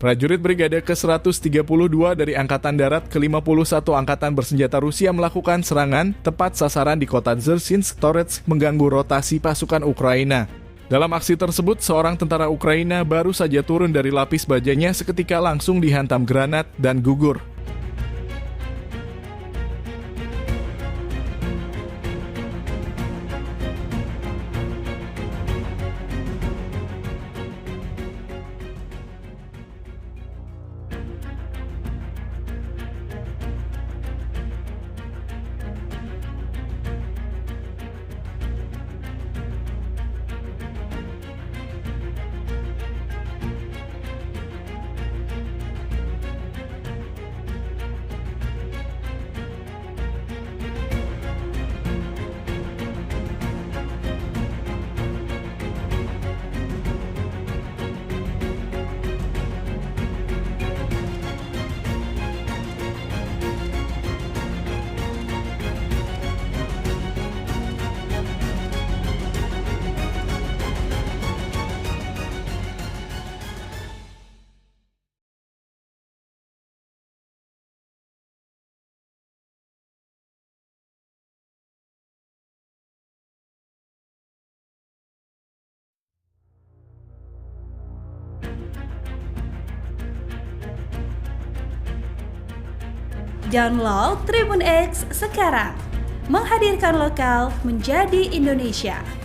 Prajurit Brigade ke-132 dari Angkatan Darat ke-51 Angkatan Bersenjata Rusia melakukan serangan tepat sasaran di kota Dzerzhinsk Torets mengganggu rotasi pasukan Ukraina. Dalam aksi tersebut, seorang tentara Ukraina baru saja turun dari lapis bajanya seketika langsung dihantam granat dan gugur. Download Tribun X sekarang, menghadirkan lokal menjadi Indonesia.